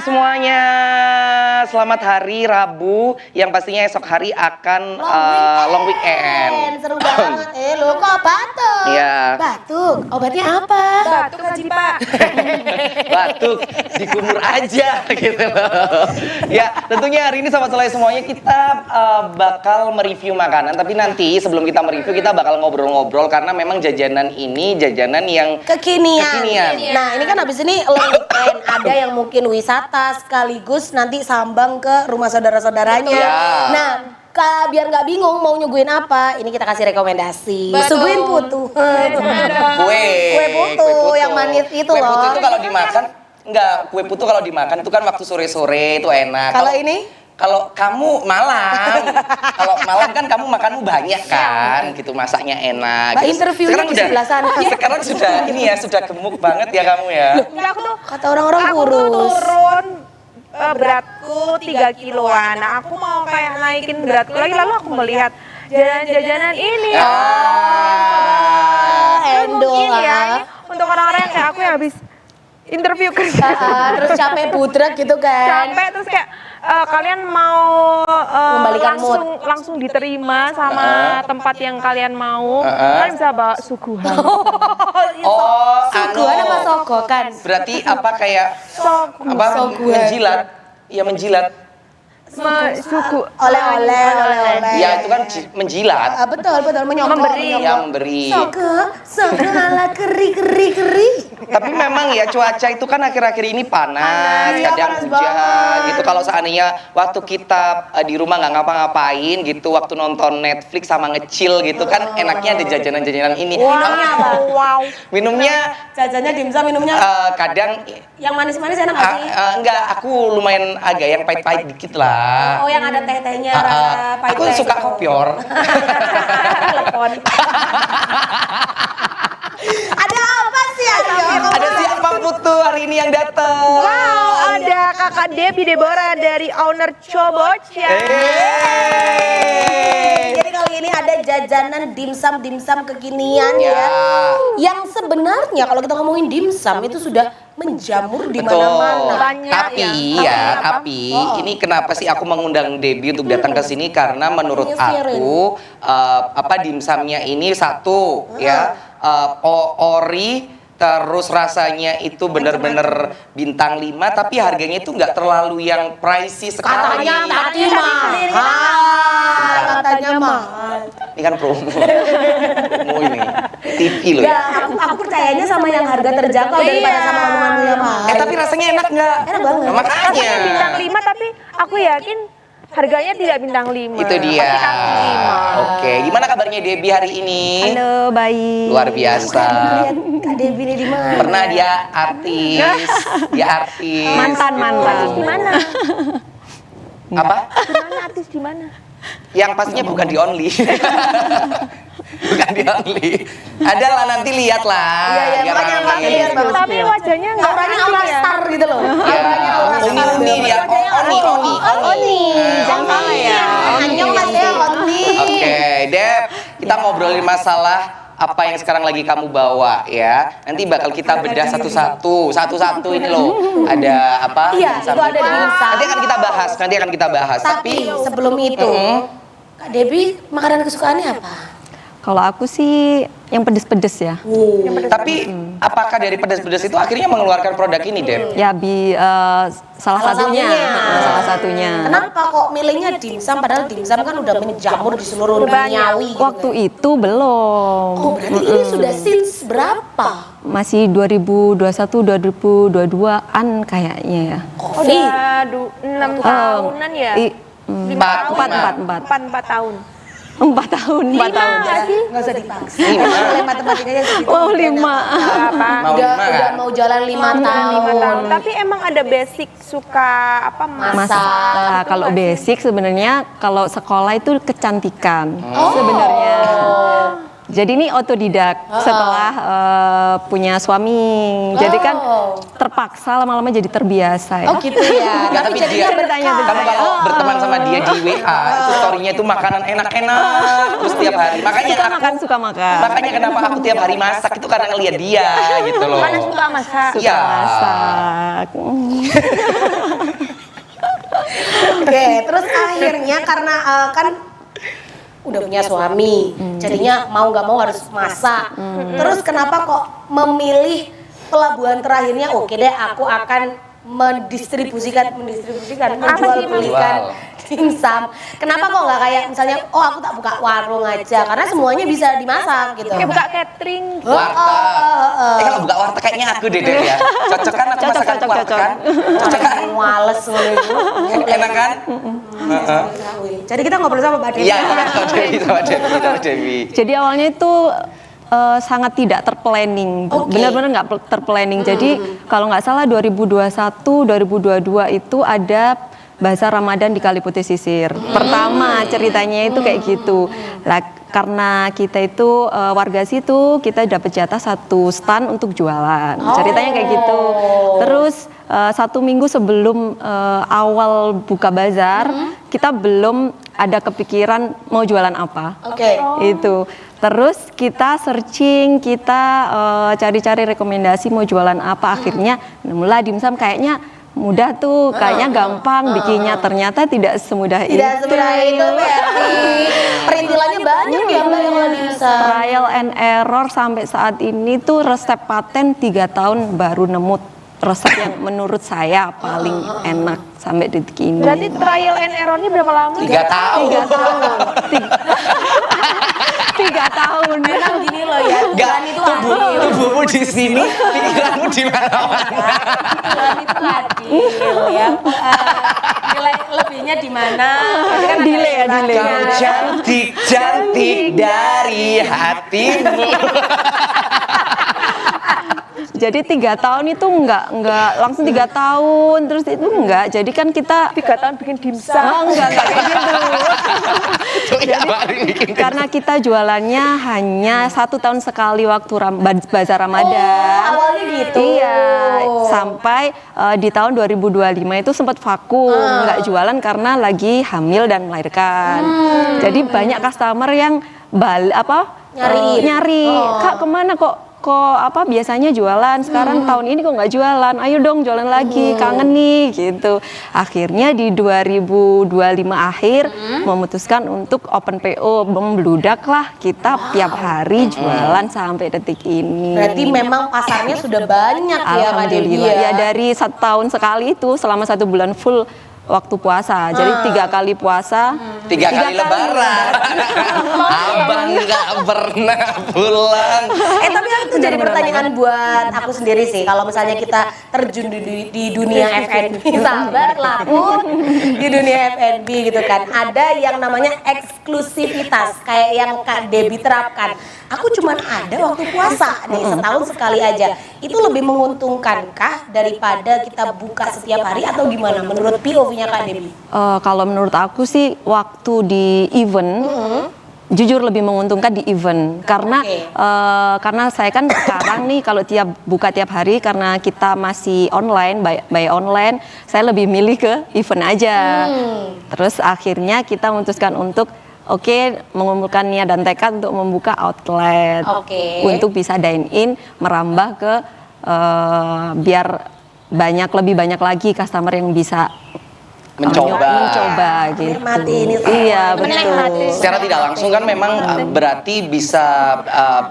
semuanya, selamat hari Rabu yang pastinya esok hari akan long weekend. Seru banget. Lo kok batuk? Iya. Batuk. Obatnya apa? Batuk aja Pak. Batuk, dikumur aja gitu loh. Ya, tentunya hari ini Sobat Soleh semuanya kita bakal mereview makanan. Tapi nanti sebelum kita mereview kita bakal ngobrol-ngobrol karena memang jajanan ini jajanan yang Kekinian. Nah, ini kan habis ini long weekend. Ada yang mungkin wisata sekaligus nanti sambang ke rumah saudara-saudaranya. Ya. Nah, biar nggak bingung mau nyuguhin apa, ini kita kasih rekomendasi. Betul. Suguhin putu. kue putu yang manis itu kue loh. putu itu kalau dimakan kue putu kalau dimakan itu kan waktu sore-sore itu enak. Kalau ini? Kalau kamu malam, kalau malam kan kamu makanmu banyak kan, gitu masaknya enak. Mbak, Gitu. interviewnya Sekarang di udah- sebelah sana. Sekarang sudah ini ya, sudah gemuk banget ya kamu ya. Enggak, aku tuh Kata orang-orang aku tuh kurus. turun beratku 3 kiloan. Nah, aku mau kayak naikin beratku lagi, lalu aku melihat jajanan-jajanan ini. Endol Mungkin ya, lah. ini untuk orang-orang yang kayak aku yang habis interview kerja. Terus capek budrek gitu kan. Sampai terus kayak kalian mau Membalikan langsung diterima sama tempat yang kalian mau, kalian bisa bawa suguhan. Oh, Suguhan apa sogokan? Berarti apa kayak apa Soguhan. menjilat? Ya menjilat. Sugu Oleh-oleh. Ya itu kan menjilat. Betul, menyokong. Memberi. Ya memberi. Sogo ala keri. Tapi memang ya cuaca itu kan akhir-akhir ini panas, Iya, kadang panas hujan banget. gitu. Kalau seandainya waktu kita di rumah nggak ngapa-ngapain gitu, waktu nonton Netflix sama ngecil gitu kan enaknya ada jajanan-jajanan ini. Wow. Minumnya Jajannya dimsum, minumnya kadang yang manis-manis enak nggak sih? enggak, aku lumayan agak yang pahit-pahit dikit lah. Oh, yang ada teh-tehnya rasa pahit. Aku suka kopior. Telepon. Ada apa sih Aryo? Ada siapa Putu hari ini yang datang? Wow, ada kakak Debbie Deborah dari owner Cobocha. Jadi kali ini ada jajanan dimsum kekinian Ya. ya. Yang sebenarnya kalau kita ngomongin dimsum itu sudah menjamur di Betul. mana-mana. Banyak Tapi ya. tapi ini kenapa sih aku mengundang Debbie untuk datang ke sini karena menurut aku dimsumnya ini satu ya ori. Terus rasanya itu benar-benar bintang 5 tapi harganya itu nggak terlalu yang pricey sekali. Katanya tadi mahal. Katanya mahal. Ini kan promo. Promo ini. TV loh ya. Ya, aku percayanya sama yang harga terjangkau daripada sama omonganmu yang mahal. Tapi rasanya enak nggak? Enak banget. Nah, makanya. Rasanya bintang 5 tapi aku yakin harganya tidak bintang 5. Itu dia. Pasti kaki 5. Oke, gimana kabarnya Debbie hari ini? Halo, baik. Luar biasa. Lihat Kak Debbie ini di mana? Pernah dia artis. Dia artis. Mantan. Di mana? Apa? Di mana artis di mana? Yang pastinya bukan di Only. Bukan di Only. Ada lah nanti lihat lah. Iya, Biar makanya rame. kami lihat bagus. Tapi wajahnya enggak Auranya aura star gitu loh. Ya, Oni dia. Oni. Jangan salah ya. Annyeong haseyo Oni. Oke, Deb, kita ngobrolin masalah apa yang sekarang lagi kamu bawa ya. Nanti bakal kita bedah satu-satu ini loh. Ada apa? Iya, itu ada dimsum. Nanti akan kita bahas. Tapi sebelum itu, Kak Debbie makanan kesukaannya apa? Kalau aku sih yang pedes-pedes ya. Tapi apakah dari pedas-pedas itu akhirnya mengeluarkan produk ini, Deb? Ya salah satunya. Salah satunya. Kenapa kok milihnya dimsum padahal dimsum kan udah menjamur di seluruh duniawi gitu. Waktu itu belum. Oh, berarti ini sudah since berapa? Masih 2021 2022-an kayaknya ya. Udah 6 tahunan ya? 4 tahun. 4 tahun. Nggak usah dipaksa. Oleh matematikanya segitu. Oh, 5. Mau Udah lima kan? mau jalan 5 tahun. Tapi emang ada basic suka apa Masak. Nah, kalau basic sebenarnya kalau sekolah itu kecantikan sebenarnya. Jadi ini otodidak setelah punya suami. Jadi kan terpaksa lama-lama jadi terbiasa ya. Oh gitu ya. Nggak, tapi dia, berkah. kamu kalau berteman sama dia di WA, itu story-nya itu makanan enak-enak terus tiap hari. Makanya Suka makan. makanya kenapa aku tiap hari masak itu karena ngeliat dia gitu loh. Mana suka masak. Suka Iya. masak. Oke, terus akhirnya karena kan udah punya suami, jadinya mau nggak mau harus masak. Terus kenapa kok memilih pelabuhan terakhirnya? Oke deh, aku akan menjual belikan dimsum. Kenapa kok nggak kayak misalnya, oh aku tak buka warung aja, karena semuanya bisa dimasak gitu. Kayak buka catering. Warteg. Kalau buka warteg kayaknya aku deh ya. Cocok kan aku masakan warteg kan? Cocok kan? Males gitu. Enak kan? Jadi kita ngobrol sama Mbak Devi. Iya, sama Devi. Jadi awalnya itu sangat tidak terplanning, Oke. benar-benar nggak terplanning. Jadi kalau nggak salah 2021-2022 itu ada Bazar Ramadan di Kali Putih Sisir. Pertama ceritanya itu kayak gitu. Lah, karena kita itu warga situ, kita dapat jatah satu stand untuk jualan. Ceritanya kayak gitu. Terus 1 minggu sebelum awal buka bazar, kita belum ada kepikiran mau jualan apa. Oke. Itu. Terus kita searching, kita cari-cari rekomendasi mau jualan apa. Akhirnya nemulah dimsum, kayaknya mudah tuh, kayaknya gampang bikinnya. Ternyata tidak semudah itu. Tidak semudah itu berarti perintilannya banyak ya Mbak yang lo dimsum. Trial and error sampai saat ini tuh resep paten 3 tahun baru nemu resep yang menurut saya paling enak sampai detik ini. Berarti trial and error-nya berapa lama? 3 tahun. 3 tahun. Memang gini loh ya, Enggak, Tuhan itu adil. tubuhmu di sini, pikiranmu di mana-mana. Tuhan itu adil ya. Nilai lebihnya di mana? Berarti kan ada Delay ya, istilahnya. delay. Kau cantik dari hatimu. Jadi 3 tahun itu enggak langsung 3 tahun terus itu enggak. Jadi kan kita 3 tahun bikin dimsum. enggak kayak gitu. Jadi Karena kita jualannya hanya 1 tahun sekali waktu Bazar Ramadan. Oh, awalnya gitu. Iya, sampai di tahun 2025 itu sempat vakum, nggak jualan karena lagi hamil dan melahirkan. Jadi banyak customer yang Nyariin. nyari, Kak kemana kok biasanya jualan, sekarang tahun ini kok nggak jualan, ayo dong jualan lagi, kangen nih gitu. Akhirnya di 2025 akhir memutuskan untuk open PO, membludak lah kita tiap hari jualan sampai detik ini. Berarti memang pasarnya sudah banyak ya Mbak Devi Alhamdulillah ya. ya, dari 1 tahun sekali itu selama 1 bulan full waktu puasa. Jadi 3 kali puasa, 3 kali lebaran. Abang nggak pernah pulang. Tapi itu jadi pertanyaan buat aku sendiri sih. Kalau misalnya kita terjun di dunia F&B, sabarlah Pun, di dunia F&B gitu kan. Ada yang namanya eksklusivitas, kayak yang Kak Debbie terapkan. Aku cuman ada waktu puasa nih, setahun sekali aja. Itu lebih menguntungkankah daripada kita buka setiap hari atau gimana menurut POV-nya Kak Debbie? kalau menurut aku sih waktu di event jujur lebih menguntungkan di event karena karena saya kan sekarang nih kalau buka tiap hari karena kita masih online by online, saya lebih milih ke event aja. Terus akhirnya kita memutuskan untuk mengumpulkan niat dan tekad untuk membuka outlet untuk bisa dine in, merambah ke biar lebih banyak lagi customer yang bisa mencoba gitu. Menikmati ini semua. Iya betul. Secara tidak langsung kan memang berarti bisa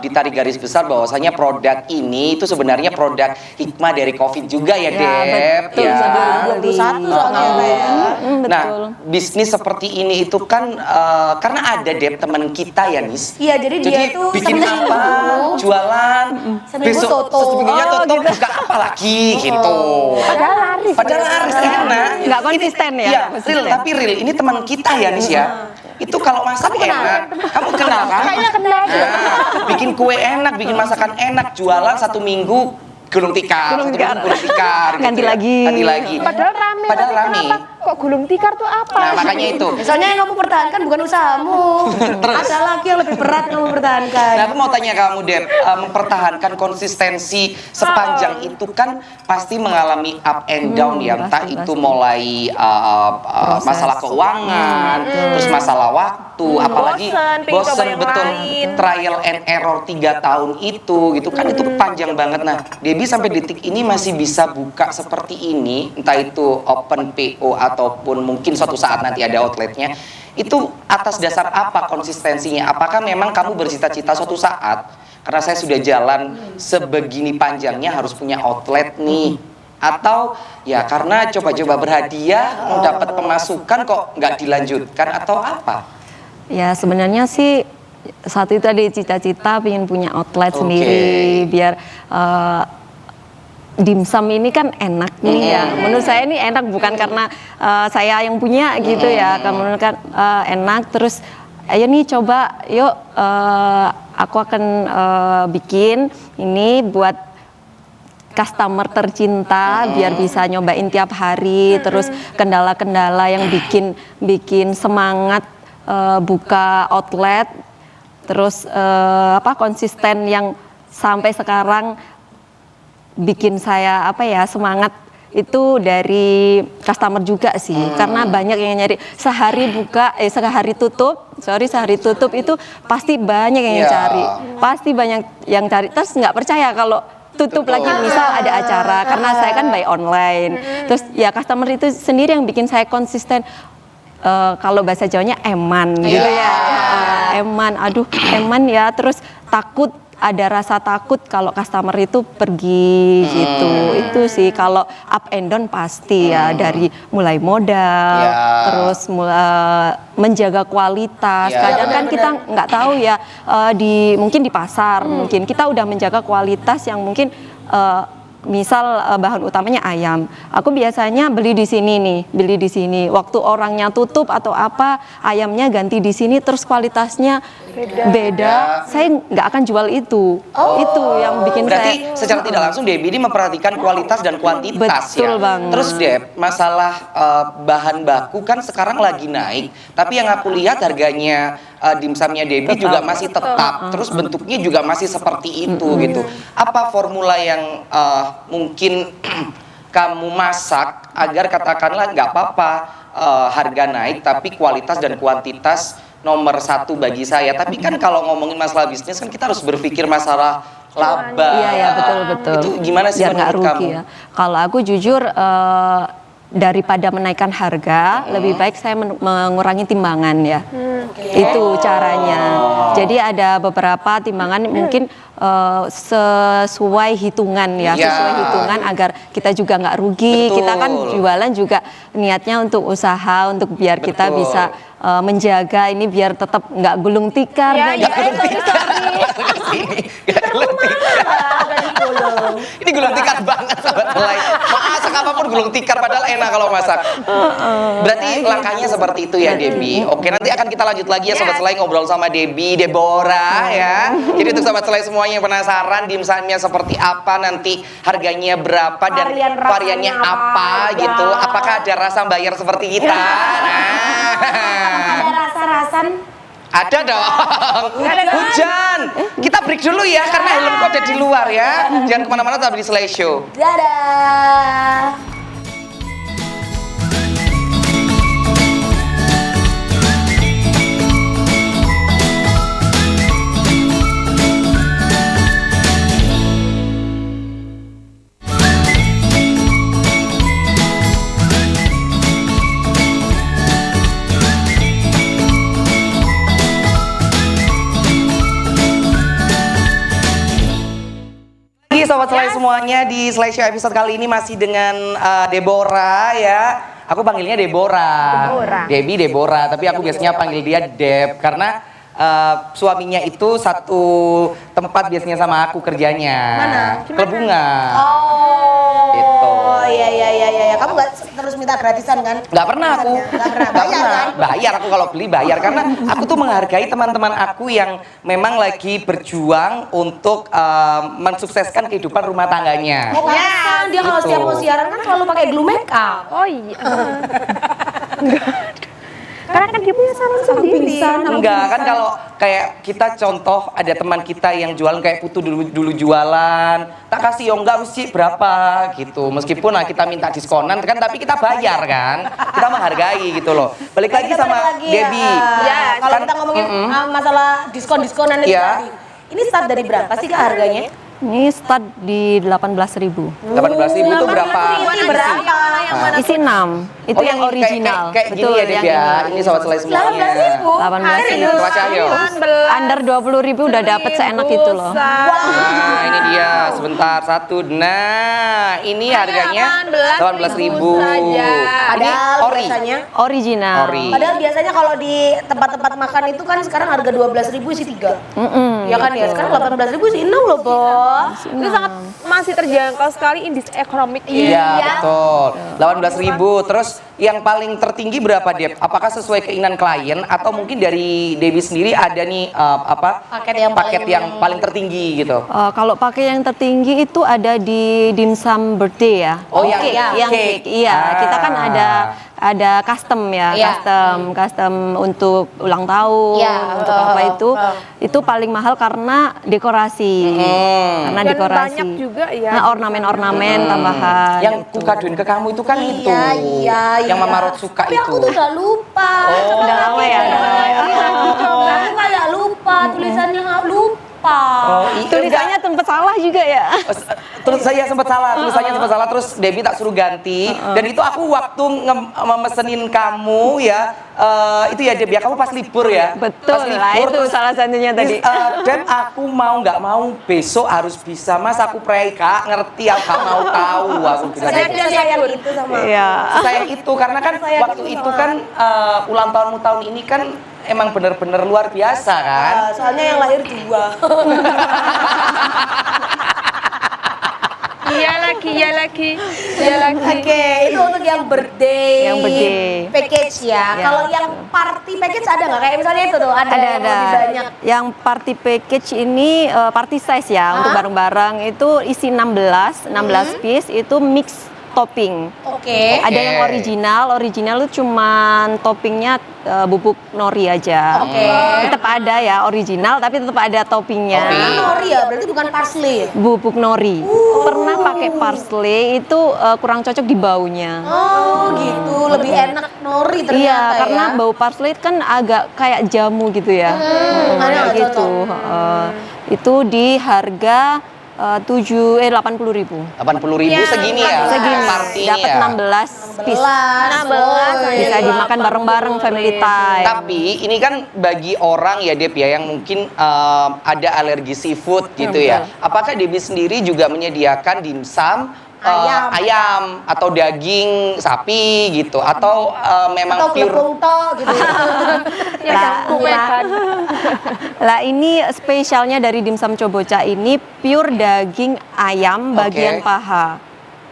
ditarik garis besar bahwasanya produk ini itu sebenarnya produk hikmah dari COVID juga ya, Dep. betul, Ya. 2021 soalnya ya. Nah, Betul. bisnis seperti ini itu kan karena ada Dep teman kita ya, Nis. Iya, jadi dia itu bikin seminggu. apa, jualan, Seminggu tutup. seminggunya tutup, buka apa lagi gitu. Padahal laris enak. Nggak konsisten ya. Iya, real, tapi real. Ini teman kita ya, Nis ya. Itu kalau masak enak. Kamu kenal kan? Kayaknya kenal deh. Nah, bikin kue enak, bikin masakan enak, jualan 1 minggu gulung tikar, Gulung satu minggu tikar. gulung tikar, Ganti ya. lagi. Ganti lagi. Padahal rame. Padahal tapi rame. kenapa kok gulung tikar tuh apa? Nah, makanya itu. Misalnya yang kamu pertahankan bukan usahamu. Ada lagi yang lebih berat kamu pertahankan. Nah, aku mau tanya kamu, Dep, mempertahankan konsistensi sepanjang itu kan pasti mengalami up and down ya, entah pasti, itu pasti. mulai masalah keuangan, terus masalah waktu, apalagi Bosen, pengen coba bosen yang betul, lain. trial and error 3 tahun itu gitu kan, itu panjang banget. Nah, Debbie sampai detik ini masih bisa buka seperti ini, entah itu open PO ataupun mungkin suatu saat nanti ada outletnya, itu atas dasar apa konsistensinya? Apakah memang kamu bercita-cita suatu saat, karena saya sudah jalan sebegini panjangnya harus punya outlet nih, atau ya karena coba-coba berhadiah dapat pemasukan kok nggak dilanjutkan, atau apa? Ya sebenarnya sih satu itu ada cita-cita pengen punya outlet Oke. sendiri biar dimsum ini kan enak nih ya. Menurut saya ini enak bukan karena saya yang punya gitu ya. Karena kan enak, terus ayo nih coba yuk aku akan bikin ini buat customer tercinta biar bisa nyobain tiap hari. Terus kendala-kendala yang bikin semangat buka outlet, terus konsisten yang sampai sekarang bikin saya semangat itu dari customer juga sih, karena banyak yang nyari sehari tutup itu pasti banyak yang cari, pasti banyak yang cari, terus nggak percaya kalau tutup lagi misal ada acara, karena saya kan by online, terus ya customer itu sendiri yang bikin saya konsisten. Kalau bahasa Jawanya eman gitu ya, eman ya, terus ada rasa takut kalau customer itu pergi gitu. Itu sih kalau up and down pasti ya, dari mulai modal, terus menjaga kualitas. Kadang kan kita nggak tahu ya, mungkin di pasar mungkin kita udah menjaga kualitas yang mungkin misal bahan utamanya ayam. Aku biasanya beli di sini. Waktu orangnya tutup atau apa, ayamnya ganti di sini, terus kualitasnya beda. Saya nggak akan jual itu. Itu yang bikin berarti saya. secara tidak langsung Debbie ini memperhatikan kualitas dan kuantitas. Betul banget. Terus Deb, masalah bahan baku kan sekarang lagi naik, tapi yang aku lihat harganya dimsumnya Debbie juga masih tetap, terus bentuknya juga masih seperti itu gitu. Apa formula yang mungkin kamu masak agar katakanlah nggak apa-apa harga naik tapi kualitas dan kuantitas nomor satu bagi saya? Tapi kan kalau ngomongin masalah bisnis kan kita harus berpikir masalah laba. Iya betul. Itu gimana sih biar nggak menurut rugi kamu? ya. Kalau aku jujur daripada menaikkan harga, lebih baik saya mengurangi timbangan ya. Itu caranya. Jadi ada beberapa timbangan mungkin sesuai hitungan ya, sesuai hitungan agar kita juga nggak rugi. Betul. Kita kan jualan juga niatnya untuk usaha, untuk biar kita bisa menjaga ini biar tetap nggak gulung tikar. Ini gulung tikar banget sobat selai. Masak apapun gulung tikar, padahal enak kalau masak. Berarti langkahnya seperti itu ya Debbie. Oke, nanti akan kita lanjut lagi ya sobat selai, ngobrol sama Deborah ya. Jadi untuk sobat selai semuanya yang penasaran dimsumnya seperti apa, nanti harganya berapa dan variannya apa gitu. Apakah ada rasa bayar seperti kita? Ada rasa-rasan. Ada dong. Hujan. Kita break dulu ya karena helmku ada di luar ya. Jangan kemana-mana, tetap di Slay Show. Dadah. Sobat Selai semuanya, di Slay Show episode kali ini masih dengan Deborah ya. Aku panggilnya Deborah. Debbie Deborah, tapi aku biasanya panggil dia Deb karena suaminya itu satu tempat biasanya sama aku kerjanya. Mana? Kelebungan. Gitu. Oh iya. Kamu nggak terus minta gratisan kan? Nggak pernah aku. Nggak pernah. Nggak Bayar pernah. kan? Bayar aku kalau beli bayar karena aku tuh menghargai teman-teman aku yang memang lagi berjuang untuk mensukseskan kehidupan rumah tangganya. Dia kalau Gitu. setiap mau siaran kan selalu pakai glue make up. Oh iya. Karena kan dia punya sarang sendiri. Enggak kan, kalau kayak kita contoh ada teman kita yang jualan kayak Putu dulu jualan, tak kasih yo enggak mesti berapa gitu. Meskipun kita minta diskonan kan, tapi kita bayar kan. Kita menghargai gitu loh. Balik lagi sama Debbie. Ya, kalau kita ngomongin masalah diskon-diskonan itu Iya. tadi. Ini start dari berapa sih Kak harganya? Ini start di 18.000. 18.000 itu berapa? Ini berapa? Isi 6. Itu yang original. Kayak gini ya Deb ya. Ini sobat selai semuanya. 18.000. Coba Cahyo. Under 20.000 udah dapet seenak itu loh. Nah, ini dia. Sebentar, satu. Nah, ini harganya 18.000. Ini Padahal ori. biasanya Original. Ori. Padahal biasanya kalau di tempat-tempat makan itu kan sekarang harga 12.000 isi 3. Ya kan ya, sekarang 18.000 isi 6 loh, Bos. Itu sangat masih terjangkau sekali indeks ekonomi. Iya, betul. 18.000. Terus yang paling tertinggi berapa, Dep? Apakah sesuai keinginan klien atau mungkin dari Debbie sendiri ada nih paket yang paling tertinggi gitu? Kalau pakai yang tertinggi itu ada di dimsum birthday ya. Oh, yang cake. cake. Iya, kita kan ada custom ya, Iya. custom untuk ulang tahun, Iya, untuk apa itu. Itu paling mahal karena dekorasi. Karena Dan dekorasi. banyak juga ya. Nah, ornamen-ornamen tambahan. Yang ku kadoin ke kamu itu kan itu. Iya. Yang Mama Rod suka Tapi itu. aku tuh udah lupa. Oh, udah lama ya, udah lama ya. Aku kayak lupa tulisannya, lupa. Tulisannya tempat salah juga ya. Terus saya sempat salah, tulisannya sempat salah, terus Debbie tak suruh ganti. Dan itu aku waktu memesenin kamu ya, itu ya Deb ya, kamu pas libur ya. Betul Pas lah, libur, itu terus, salah satunya tadi. Dan aku mau nggak mau besok harus bisa, mas aku pray Kak, ngerti aku gak mau tahu aku bilang Saya gitu. tidak sayang itu sama. Iya. Saya itu karena kan waktu itu kan ulang tahunmu tahun ini kan emang bener-bener luar biasa kan. Soalnya yang lahir 2. Iya lagi. Oke, itu untuk yang birthday. Yang birthday. Package ya. Ya. Kalau yang party package ada nggak? Kayak misalnya itu tuh ada yang lebih banyak. Yang party package ini party size ya, untuk bareng-bareng itu isi 16 piece itu mix topping. Oke. Ada yang original itu cuman toppingnya bubuk nori aja. Oke. Tetap ada ya original tapi tetap ada toppingnya. Topping. Nori ya, berarti bukan parsley. Bubuk nori. Pernah pakai parsley itu kurang cocok di baunya. Oh gitu, lebih enak nori ternyata Iya, ya. karena bau parsley kan agak kayak jamu gitu ya. Ada nggak Gitu. cocok? Itu di harga 80.000. 80.000 segini ya. Segini. Party ini Dapat ya. 16 piece. 16. Bisa dimakan bareng-bareng family time. Tapi ini kan bagi orang ya Deb ya yang mungkin ada alergi seafood gitu ya. Apakah Debbie sendiri juga menyediakan dimsum ayam atau daging sapi gitu atau memang Atau pure? glepung toh gitu. Lah ini spesialnya dari dimsum Coboca ini pure daging ayam bagian Oke. paha.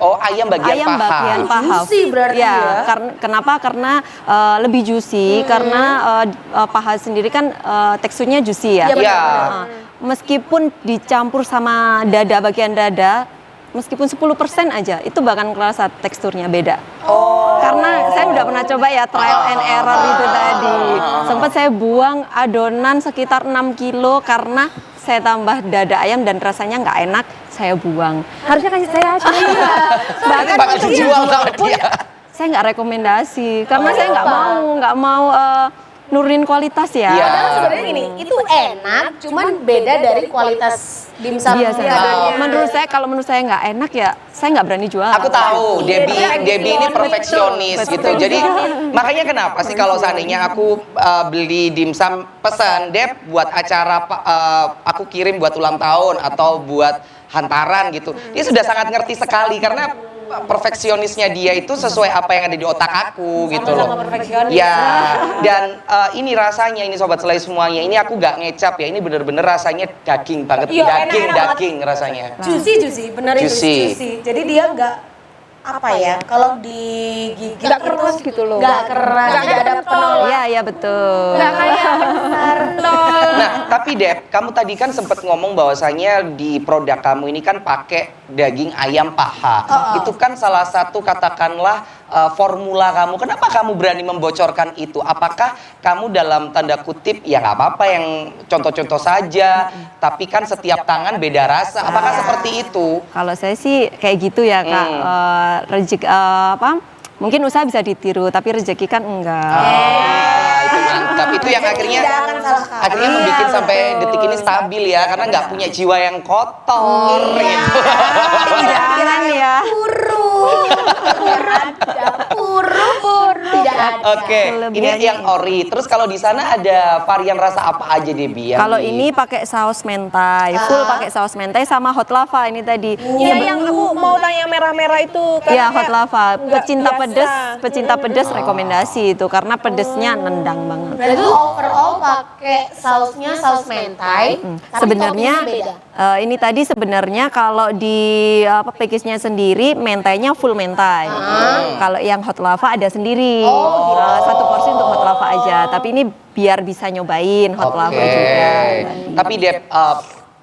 Oh, ayam bagian paha. Bagian paha. Juicy berarti ya? Kenapa? Karena lebih juicy karena paha sendiri kan teksturnya juicy ya. Iya, benar. Iya. Meskipun dicampur sama dada bagian dada, meskipun 10% aja itu bahkan kerasa teksturnya beda. Karena saya udah pernah coba ya trial and error itu tadi. Sempat saya buang adonan sekitar 6 kilo karena saya tambah dada ayam dan rasanya nggak enak, saya buang. Harusnya kasih saya aja. Bahkan bakal dijual sama dia. Saya nggak rekomendasi karena saya nggak mau nurunin kualitas ya. Iya. Padahal sebenarnya gini, itu enak, cuman beda dari kualitas dimsum. Iya, seadanya. kalau menurut saya nggak enak ya, saya nggak berani jual. Aku tahu, Debbie ini perfeksionis gitu. Jadi makanya kenapa sih kalau seandainya aku beli dimsum pesan Deb buat acara aku kirim buat ulang tahun atau buat hantaran gitu. Dia sudah sangat ngerti sekali karena perfeksionisnya dia itu sesuai apa yang ada di otak aku gitu loh. Sama-sama perfeksionis. Ya, dan ini rasanya ini sobat selai semuanya. Ini aku gak ngecap ya. Ini bener-bener rasanya daging banget, Iya, enak daging rasanya. Juicy, benar itu Juicy. juicy. Jadi dia nggak apa ya, kalau digigit Nggak keras itu gitu loh. nggak keras, nggak ada penolak. Iya betul. Nggak kayak Nah, tapi Deb, kamu tadi kan sempat ngomong bahwasanya di produk kamu ini kan pakai daging ayam paha. Itu kan salah satu katakanlah formula kamu? Kenapa kamu berani membocorkan itu? Apakah kamu dalam tanda kutip ya nggak apa-apa yang contoh-contoh saja, tapi kan setiap tangan beda rasa. Apakah seperti itu? Kalau saya sih kayak gitu ya Kak. Rezeki mungkin usaha bisa ditiru, tapi rezeki kan enggak. Itu mantap. Itu yang akhirnya membuat sampai detik ini stabil ya, karena nggak punya jiwa yang kotor gitu. Jangan ya. Oke, ini yang ori. Terus kalau di sana ada varian rasa apa aja Debbie? Kalau ini pakai saus mentai, full pakai saus mentai sama hot lava ini tadi. Iya, yang aku mau tanya merah-merah itu. Iya, hot lava. Biasa. Pecinta pedes rekomendasi itu karena pedesnya nendang banget. Berarti itu overall pakai sausnya saus mentai. Tapi Sebenarnya toppingnya beda. ini tadi sebenarnya kalau di package-nya sendiri mentainya full mentai. Kalau yang hot lava ada sendiri. Satu porsi untuk hot lava aja. Tapi ini biar bisa nyobain hot lava juga. Tapi Deb,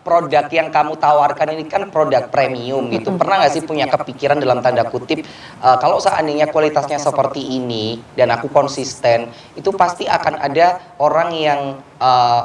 produk yang kamu tawarkan ini kan produk premium gitu. Pernah nggak sih punya kepikiran dalam tanda kutip, kalau seandainya kualitasnya seperti ini dan aku konsisten, itu pasti akan ada orang yang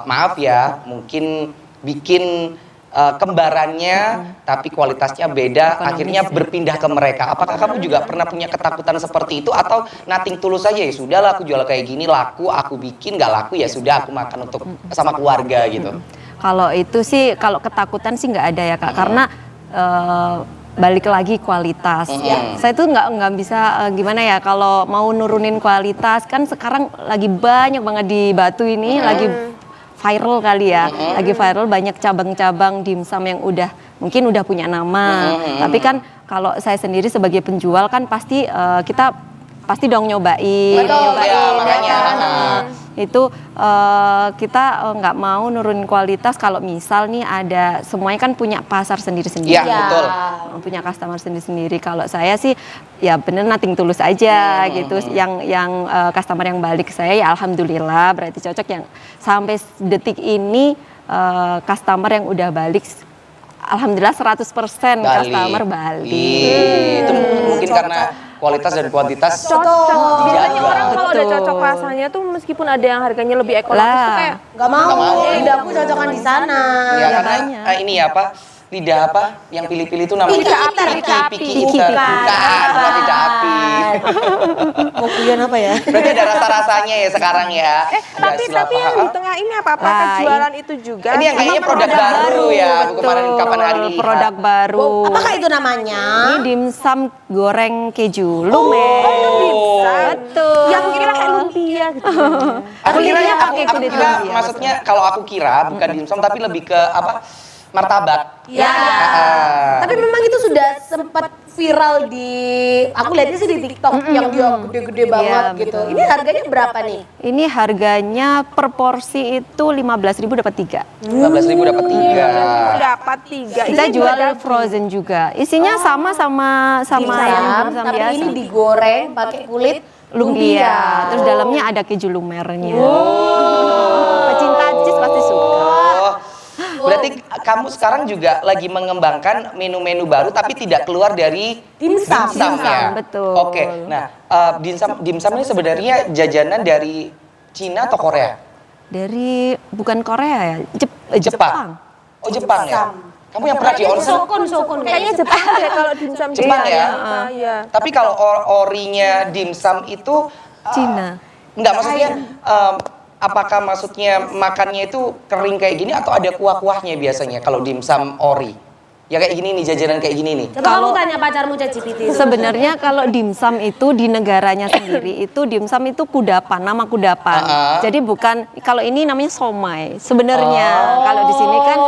maaf ya, mungkin bikin kembarannya tapi kualitasnya beda, akhirnya berpindah ke mereka. Apakah kamu juga pernah punya ketakutan seperti itu, atau nothing tulus saja ya sudahlah, aku jual kayak gini, laku aku bikin, nggak laku ya sudah aku makan untuk sama keluarga gitu? Kalau itu sih, kalau ketakutan sih nggak ada ya Kak, karena balik lagi kualitas. Saya tuh nggak bisa gimana ya, kalau mau nurunin kualitas kan sekarang lagi banyak banget di Batu ini, lagi viral kali ya, lagi viral banyak cabang-cabang dimsum yang mungkin udah punya nama. Tapi kan kalau saya sendiri sebagai penjual kan pasti kita pasti dong nyobain. Betul, ya, makanya. Itu kita nggak mau nurunin kualitas kalau misal nih ada, semuanya kan punya pasar sendiri-sendiri. Iya, betul. Punya customer sendiri-sendiri. Kalau saya sih ya bener nothing tulus aja gitu. Yang customer yang balik ke saya ya alhamdulillah berarti cocok. Yang sampai detik ini customer yang udah balik alhamdulillah 100% customer balik. Itu mungkin karena kualitas dan kuantitas Biasanya orang kalau udah Betul. cocok rasanya tuh meskipun ada yang harganya lebih ekonomis tuh kayak Nggak mau, lidahku cocokan di sana. ya, karena ini apa, lidah apa yang pilih-pilih itu namanya Lidah api. bukan lidah api. Mau kuliah apa ya? Berarti ada rasa-rasanya ya sekarang ya. tapi yang di tengah ini apa jualan itu juga? Ini yang kayaknya produk baru ya, kemarin kapan hari ini. Produk baru. Apakah itu namanya? Ini dimsum goreng keju lumer. Betul. Yang kira kayak lumpia gitu. Aku kira Kulitnya aku pakai kulit kira lumpia. maksudnya kalau aku kira bukan dimsum tapi lebih ke apa? Martabak. Ya. Tapi memang itu sudah sempat viral di, aku lihatnya sih di TikTok yang dia gede-gede banget gitu. betul. Ini harganya berapa nih? Ini harganya per porsi itu 15.000 dapat 3. 15.000 dapat 3. Dapat 3. Kita jual frozen juga. Isinya sama Dimsum, dimsum tapi biasa. ini digoreng pakai kulit Lumpia. Terus dalamnya ada keju lumernya. Pecinta cheese pasti suka. Berarti kamu sekarang juga lagi mengembangkan menu-menu baru tapi tidak keluar dari Dimsum. ya? Betul. Oke. Nah, dimsum ini sebenarnya jajanan dari Cina atau Korea? Dari bukan Korea ya, Jepang. Oh, Jepang ya? Kamu yang pernah di onsen? Sokon Kayaknya Jepang deh kalau dimsum Jepang ya? Iya. Tapi kalau orinya dimsum itu Cina. enggak, maksudnya apakah maksudnya makannya itu kering kayak gini atau ada kuah-kuahnya biasanya kalau dimsum ori? Ya kayak gini nih, jajanan kayak gini nih. Coba kamu tanya pacarmu ChatGPT. Sebenarnya kalau dimsum itu di negaranya sendiri itu dimsum itu kudapan, nama kudapan. Jadi bukan, kalau ini namanya somai. Sebenarnya kalau di sini kan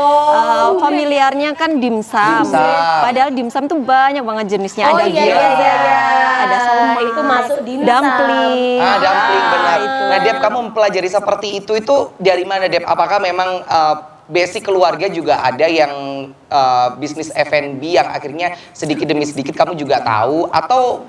familiarnya kan dimsum. Padahal dimsum tuh banyak banget jenisnya. Ada gyoza, ada somai, itu masuk dimsum. dumpling. Dumpling benar. itu. Nah, Dep, kamu mempelajari seperti itu dari mana, Dep? Apakah memang basic keluarga juga ada yang bisnis F&B yang akhirnya sedikit demi sedikit kamu juga tahu, atau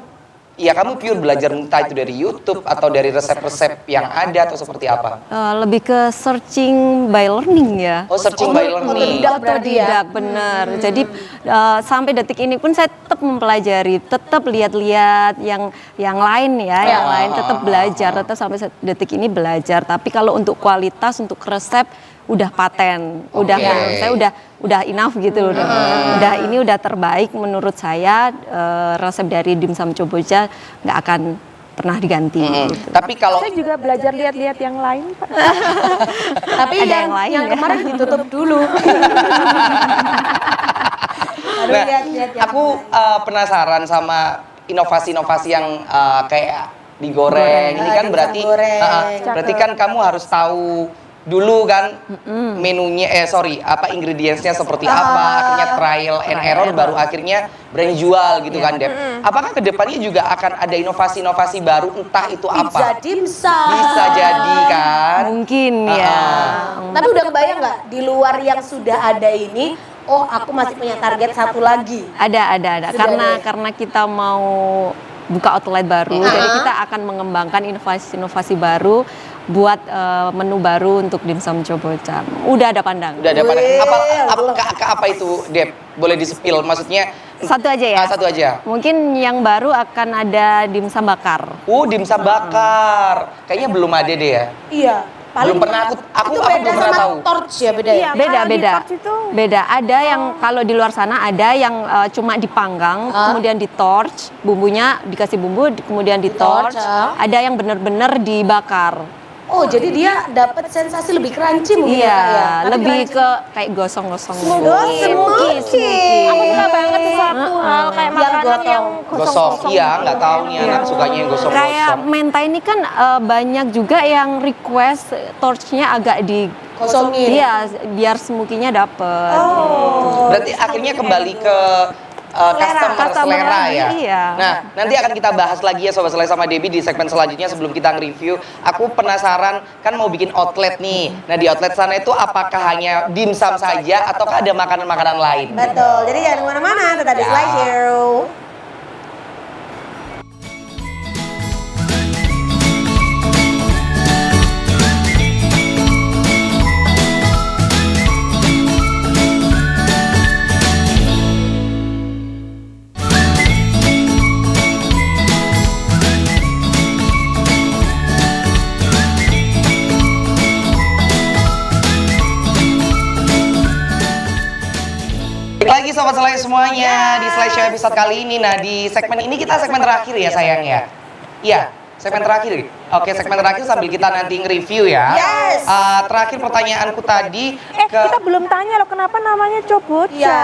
ya kamu pure belajar entah itu dari YouTube atau dari resep-resep yang ada atau seperti apa? Lebih ke searching by learning ya. Oh, searching by learning. Otodidak, bener. Jadi sampai detik ini pun saya tetap mempelajari, tetap lihat-lihat yang lain ya, yang lain tetap belajar, tetap sampai detik ini belajar. Tapi kalau untuk kualitas, untuk resep udah paten, udah menurut saya udah enough gitu, udah terbaik menurut saya. Resep dari dimsum Chobocha nggak akan pernah diganti. Gitu. Tapi kalau Saya juga belajar lihat-lihat yang lain, Pak. Tapi Ada yang yang lain yang ya. kemarin ditutup dulu. Aduh, nah, lihat-lihat yang aku penasaran sama inovasi-inovasi yang kayak digoreng. Ini kan dimsum berarti goreng. berarti kan kamu harus tahu dulu kan menunya ingredientsnya seperti apa, akhirnya trial and error baru akhirnya berani jual gitu kan, Dep. Apakah kedepannya juga akan ada inovasi-inovasi baru, entah itu pizza apa? dimsum. Bisa jadi kan? Mungkin ya. Tapi udah kebayang nggak di luar yang sudah ada ini? Oh, aku masih punya target satu lagi. Ada. Sudah Karena kita mau buka outlet baru, jadi kita akan mengembangkan inovasi-inovasi baru buat menu baru untuk dimsum Chobocha. Udah ada pandangan. Udah ada pada Wih, apa itu, Dep? Boleh di-spill, maksudnya Satu aja ya. satu aja. Mungkin yang baru akan ada dimsum bakar. Dimsum bakar. Kayaknya belum ada deh ya. Iya. Belum pernah aku itu belum beda pernah sama tahu. torch ya, beda ya? Iya. Beda. Kalau di torch itu? Beda. Ada yang kalau di luar sana ada yang cuma dipanggang, kemudian di torch, bumbunya dikasih bumbu, kemudian di torch. Ada yang bener-bener dibakar. Oh, jadi dia dapat sensasi lebih crunchy mungkin Iya, ya, Kak, ya? Tapi lebih crunchy. ke kayak gosong-gosong. Smoky. Aku suka banget sesuatu hal kayak Yang makanan gosong. yang Gosong. gosong-gosong. Iya, nggak tahu nih anak sukanya yang Kayak gosong-gosong. menta ini kan banyak juga yang request torchnya agak di Kosongin. Iya, biar smoky-nya dapet. Berarti akhirnya kembali ke customer selera lagi, ya. iya. Nah, nanti akan kita bahas lagi ya Sobat Selera sama Debbie di segmen selanjutnya sebelum kita nge-review. Aku penasaran, kan mau bikin outlet nih. Nah, di outlet sana itu apakah hanya dimsum saja ataukah ada makanan-makanan lain? Betul, jadi jangan kemana-mana, tetap di Ya. slideshow. Baik lagi Sobat Selera semuanya di slideshow episode kali ini. Nah, di segmen ini kita segmen terakhir ya sayang ya. Iya, segmen terakhir. Oke, segmen terakhir sambil kita nanti nge-review ya. Yes. Terakhir pertanyaanku tadi Kita belum tanya loh kenapa namanya Chobocha. Iya,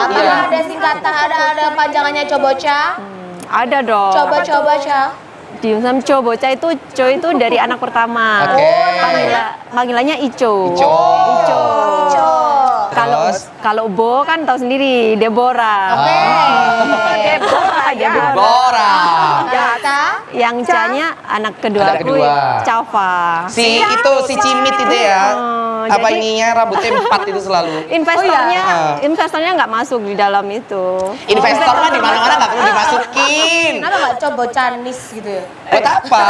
apakah Iya. ada singkatan, ada panjangannya Chobocha? Ada dong. Chobocha. Dimsum Chobocha itu dari anak pertama. Oke. Panggilannya Ico. Ico. Kalau Bo kan tahu sendiri, Deborah. Oke. Deborah. Jata. Yang C-nya anak kedua Anak kedua. Cava. Si Cimit itu ya. Apa jadi- ininya rambutnya 4 itu selalu. Investornya nggak masuk di dalam itu. Investor mah di mana-mana nggak perlu dimasukin. Kenapa nggak Chobochanis gitu ya? Buat apa?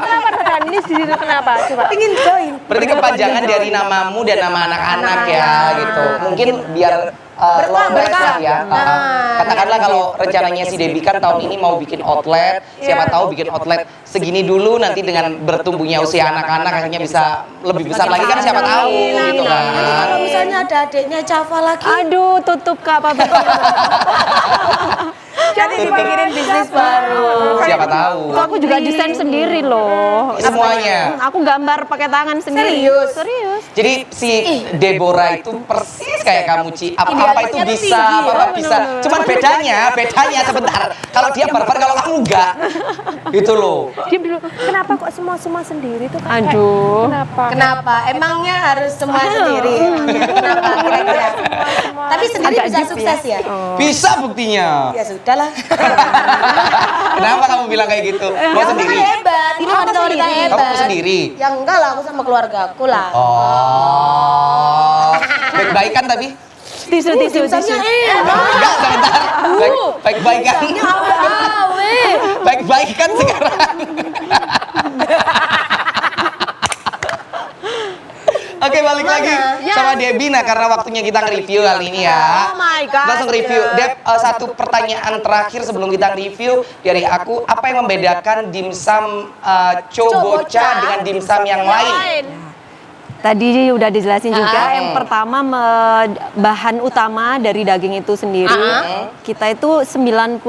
Kenapa Danis di situ kenapa? Coba. Pengen join. Berarti kepanjangan dari namamu dan nama anak-anak ya gitu. Mungkin biar Berkah. ya. Nah, Katakanlah kalau rencananya si Debbie kan tahun ini mau bikin outlet, siapa tahu bikin outlet segini dulu nanti dengan bertumbuhnya usia anak-anak akhirnya bisa lebih besar lagi kan siapa tahu gitu kan. Kalau misalnya ada adiknya Cava lagi, Aduh, tutup Kak Papa. jadi dipikirin bisnis baru. Siapa tahu. Aku juga desain sendiri loh. Semuanya. Aku gambar pakai tangan sendiri. Serius? Jadi si Deborah itu persis kayak kamu Ci. Apa itu Idealisnya bisa, tinggi, apa bisa. Cuman bedanya sebentar. Kalau dia barbar, kalau kamu enggak. Gitu loh. Diam dulu. Kenapa kok semua sendiri tuh kan? Aduh. Kenapa? Emangnya harus semua sendiri? Kenapa kira-kira? Tapi sendiri Agak bisa deep sukses ya? Bisa buktinya. Ya sudahlah. Kenapa kamu bilang kayak gitu? Mau Kamu sendiri? kan hebat, ini wanita wanita hebat. Kamu sendiri? Ya enggak lah, aku sama keluarga aku lah. Oh. Baik-baikan tapi? Tisu. Dimsumnya Enggak, sebentar. Baik-baikan. Dimsumnya awe-awe. Baik-baik kan sekarang. Oke, balik lagi sama Debbie. Nah, karena waktunya kita nge-review kali ini ya. Oh my God. Langsung review. Deb, satu pertanyaan terakhir sebelum kita review dari aku. Apa yang membedakan dimsum Chobocha dengan dimsum yang lain? Tadi udah dijelasin juga. Yang pertama bahan utama dari daging itu sendiri. Kita itu 90%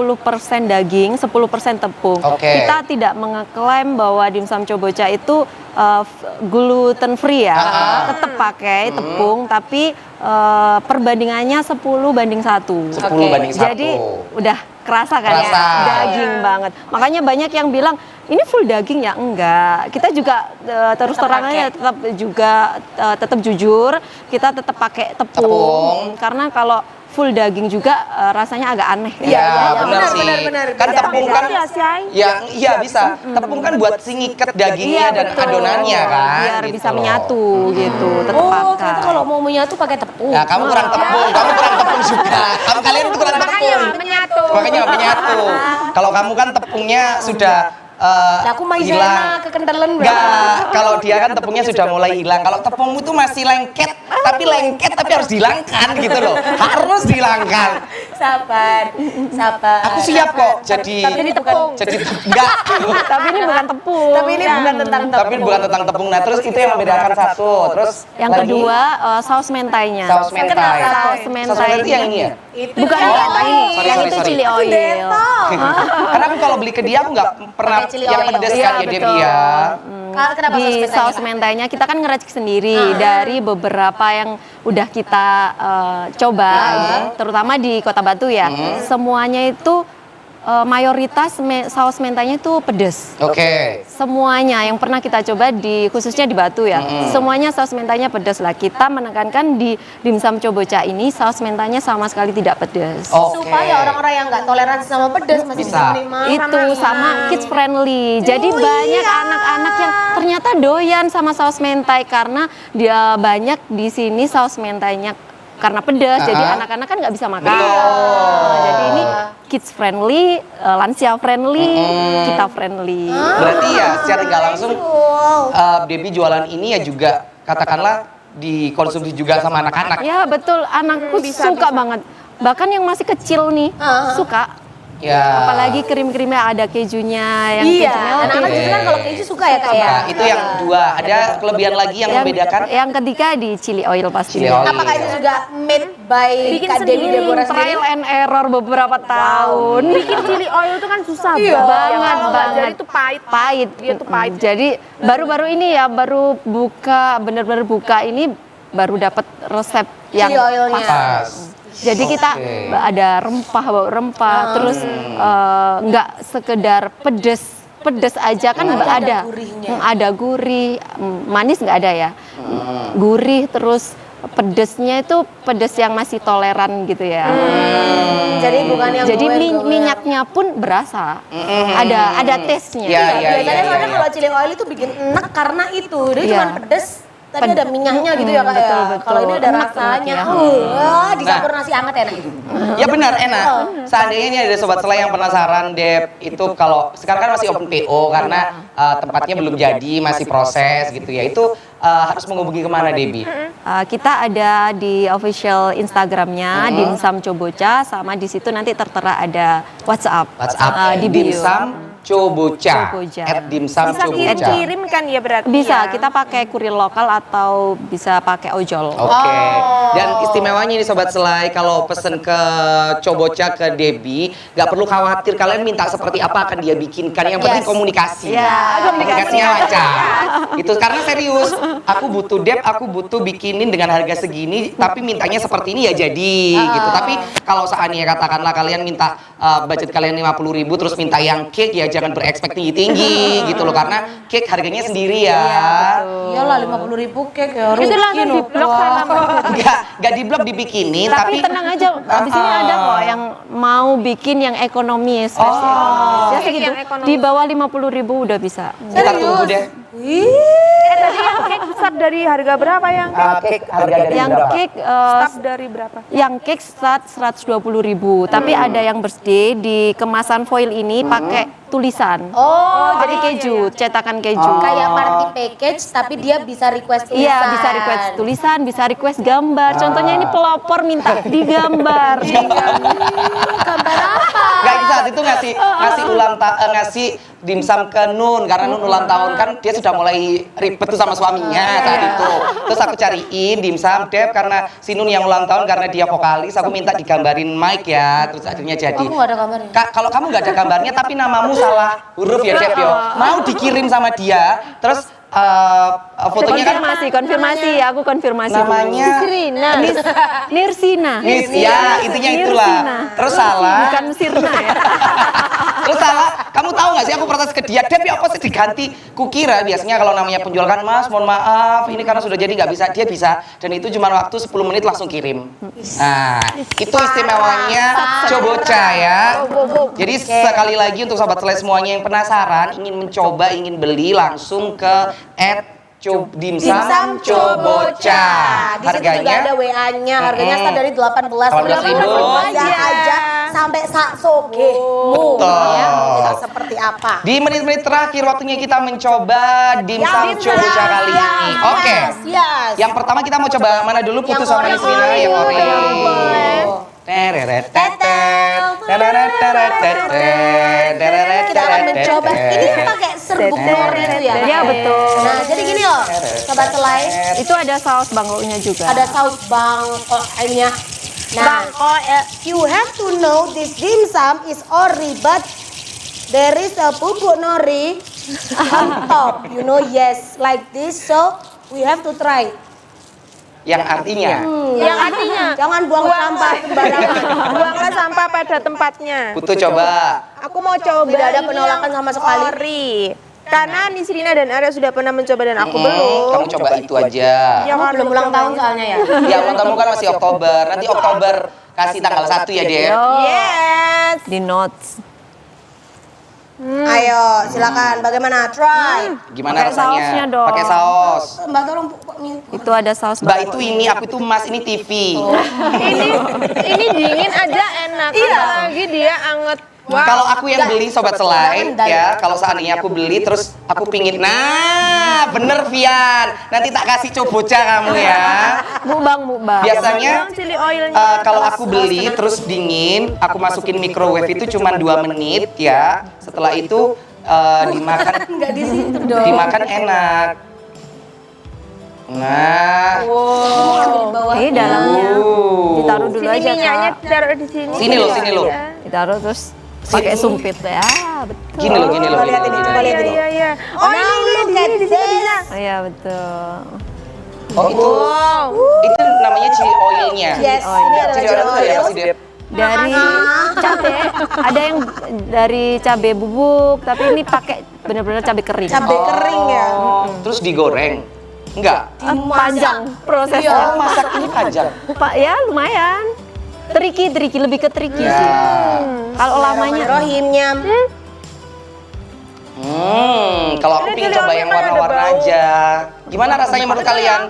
daging, 10% tepung. Oke. Kita tidak mengeklaim bahwa dimsum Chobocha itu gluten free ya. Tetap pakai tepung, tapi perbandingannya 10:1. 10:1. Jadi udah kerasa kan ya, Kerasa. daging banget. Makanya banyak yang bilang ini full daging ya, enggak. Kita juga terus terang aja tetap jujur, kita tetap pakai tepung. Karena kalau full daging juga rasanya agak aneh. Iya, benar sih. benar. Kan tepung kan Iya sih, Ay. iya bisa. Tepung kan buat si ngiket dagingnya dan betul. adonannya kan. Biar gitu bisa loh. menyatu gitu, tetap Oh, pakai. ternyata kalau mau menyatu pakai tepung. Nah, kamu kurang tepung juga. Kalian itu kurang tepung. Menyatu. Makanya menyatu. Kalau kamu kan tepungnya sudah Lah, aku maizena kekentelan berarti. Enggak, kalau dia kan tepungnya sudah mulai hilang. Kalau tepungmu itu masih lengket tapi harus dihilangkan gitu loh. Harus dihilangkan. Sabar. Aku siap kok jadi Tapi ini tepung. enggak. Tapi ini bukan tepung. Tapi ini bukan tentang tepung. Tapi bukan tentang tepung. Nah, terus itu yang membedakan satu. Terus Yang lagi, kedua saus mentainya. saus mentai. Saus Saus mentai mentai itu yang ini ya? Itu Bukan kan yang ini, Sorry, yang sorry, itu sorry. chili oil. Karena aku kalau beli ke dia aku nggak pernah Pakai chili yang oil. pedes Iya, kan ya betul. Debbie ya. Kenapa Di saus mentainya kita kan ngeracik sendiri dari beberapa yang udah kita coba, terutama di Kota Batu ya. Semuanya itu mayoritas saus mentainya itu pedes. Oke. Semuanya yang pernah kita coba khususnya di Batu ya, semuanya saus mentainya pedas lah. Kita menekankan di dimsum Chobocha ini saus mentainya sama sekali tidak pedas. Oke. supaya orang-orang yang nggak toleransi sama pedas masih bisa Bisa. menikmati. Itu sama kids friendly. Jadi banyak anak-anak yang ternyata doyan sama saus mentai karena dia banyak di sini saus mentainya karena pedas. Jadi anak-anak kan nggak bisa makan. Betul. Jadi ini kids friendly, lansia friendly, kita friendly. Berarti ya secara nggak langsung Debbie jualan ini ya juga katakanlah dikonsumsi juga sama anak-anak. Ya betul, anakku suka banget. Bahkan yang masih kecil nih suka. Ya. Apalagi krim-krimnya ada kejunya yang Iya, keju melty. anak-anak juga kan kalau keju suka ya kak ya. Nah, itu yang dua. Ada kelebihan lagi yang membedakan. Yang ketiga di chili oil pasti. Chili oil. Apakah itu juga made by Bikin Kak Debbie sendiri, Deborah sendiri? Trial and error beberapa tahun. Bikin chili oil itu kan susah banget. Jadi itu pahit. Pahit. Dia tuh pahit. Jadi baru-baru ini ya, baru buka, bener-bener buka ini baru dapat resep yang Chili oilnya. pas. Pas. Jadi kita ada rempah, bau rempah, terus nggak sekedar pedes aja kan ada gurihnya. ada gurih, manis nggak ada ya, gurih terus pedesnya itu pedes yang masih toleran gitu ya. Jadi bukan yang Jadi gower-gower. minyaknya pun berasa, ada taste-nya. Iya, iya, Biasanya iya, soalnya iya. kalau chili oil itu bikin enak karena itu dia Iya. cuma pedes tapi ada minyaknya gitu ya kak betul, ya. betul. Kalau ini ada Enak rasanya. ya. Wah, dicampur nasi hangat enak. Ya benar, enak. Seandainya ini ada sobat selai yang penasaran, Deb, itu kalau sekarang kan masih open PO karena tempatnya belum jadi, masih proses gitu ya. Itu harus menghubungi kemana, Debbie? Kita ada di official Instagramnya Dimsum Chobocha, sama di situ nanti tertera ada WhatsApp. Di bio. Dimsum Chobocha. Chobocha. @dimsum Bisa Chobocha. kirim kan ya berarti. Bisa, ya? kita pakai kurir lokal atau bisa pakai ojol. Oke. Dan istimewanya ini sobat selai kalau pesen ke Chobocha ke Debbie, nggak perlu khawatir kalian minta seperti apa akan dia bikinkan. Yang penting Yes. komunikasi. Ya, Komunikasinya lancar. Itu karena serius. Aku butuh Deb, aku butuh bikinin dengan harga segini, tapi mintanya seperti ini ya jadi gitu. Tapi kalau seandainya katakanlah kalian minta budget kalian 50.000 terus minta yang cake ya jangan berekspektasi tinggi gitu loh karena cake harganya sendiri ya. Iyalah 50.000 cake ya. Itu langsung di blok sama. Enggak di blok dibikinin Tapi tenang aja, abis ini ada kok yang mau bikin yang ekonomis, versi ekonomis. Ya segitu, yang ekonomis. di bawah 50.000 udah bisa. kita tunggu deh. Wih. Tadi yang cake start dari harga berapa yang? Cake harga dari Yang berapa? cake Start dari berapa? yang cake start 120.000, tapi ada yang birthday di kemasan foil ini pakai tulisan. Oh, Pakai keju, cetakan keju. kayak party package tapi dia bisa request tulisan. Iya, bisa request tulisan, bisa request gambar. Contohnya ini pelopor minta digambar. Gambar apa? Nggak saat itu ngasih ngasih dimsum ke Nun karena Nun ulang tahun kan dia sudah mulai ribet tuh sama suaminya saat itu. Terus aku cariin dimsum Dep karena si Nun yang ulang tahun karena dia vokalis aku minta digambarin Mike ya. Terus akhirnya jadi. Aku nggak ada gambarnya. Kalau kamu nggak ada gambarnya tapi namamu salah huruf ya Dep yo. Mau dikirim sama dia. Terus fotonya kan Konfirmasi, aku konfirmasi. namanya Nirsina. Nis, ya intinya itulah. Nirsina. Terus salah. Bukan Sirna ya. Terus salah, kamu tahu nggak sih aku protes ke dia, Dep ya apa sih diganti? Kukira biasanya kalau namanya penjual kan Mas, mohon maaf, ini karena sudah jadi nggak bisa, dia bisa. Dan itu cuma waktu 10 menit langsung kirim. Nah, itu istimewanya Coboca ya. Jadi sekali lagi untuk sahabat selai semuanya yang penasaran, ingin mencoba, ingin beli langsung ke Dimsum Coboca. Di situ juga ada WA-nya, harganya start dari 18.000 aja sampai sak sogemu. Ya, bisa seperti apa? Di menit-menit terakhir waktunya kita mencoba dimsum Coboca kali ini. Oke. Yes. Yang pertama kita mau coba mana dulu Putu sama Nisrina yang orange. Kita akan mencoba. Ini pakai serbuk nori itu ya? Iya, betul. Nah, jadi gini loh, sobat selai. Itu ada saus bangkoknya juga. Ada saus bangkoknya. Nah, you have to know this dimsum is ori, but there is a bubuk nori on top. You know, yes, like this. So we have to try. Yang artinya Yang artinya Jangan buang sampah sembarangan. buanglah sampah pada tempatnya. Putu coba. Aku mau coba. Tidak ada ini penolakan yang sama sekali. ori. Karena Nisrina dan Arya sudah pernah mencoba dan aku belum. Kamu coba itu aja. Ya, Kamu belum ulang tahun soalnya ya. Ya ulang tahunmu kan masih Oktober. Nanti Oktober kasih tanggal 1 ya Dep. Yes. Di notes. Ayo, silakan. Bagaimana? Try. Gimana Pakai rasanya? sausnya dong. Pakai saus. Mbak tolong Itu ada saus Mbak bangkok. itu ini, aku itu Mas ini TV. Ini dingin aja enak. Iya. Apalagi dia anget. Wow. Kalau aku yang beli sobat selai Jangan ya, kalau seandainya aku beli terus aku pingin, nah bener Vian, nanti tak kasih Coboca kamu ya. Mukbang. Biasanya chili oilnya. kalau aku beli terus dingin, aku masukin microwave itu cuma 2 menit ya. Setelah itu dimakan, Enggak di situ dong. dimakan enak. Nah, Di bawah. Ini dalamnya ditaruh dulu Sini aja minyaknya Kak. taruh di sini. sini loh, sini loh. Ditaruh terus pakai sumpit ya. Betul. Gini loh, gini loh. Coba lihat ini, coba lihat ini. Iya. Oh, Now ini look di at sini, di sini bisa. Oh iya betul. Oh itu namanya chili oilnya. Yes, ini adalah Chili oil itu dari apa sih Dep? Dari cabe, ada yang dari cabe bubuk, tapi ini pakai benar-benar cabe kering. cabai kering ya. Terus digoreng? Enggak. Panjang prosesnya. Oh, masak ini panjang. Pak ya lumayan. Triki lebih ke triki Ya. sih. Kalau lamanya Rohimnya. Kalau aku pengen coba yang warna-warna aja. Gimana rasanya menurut kalian?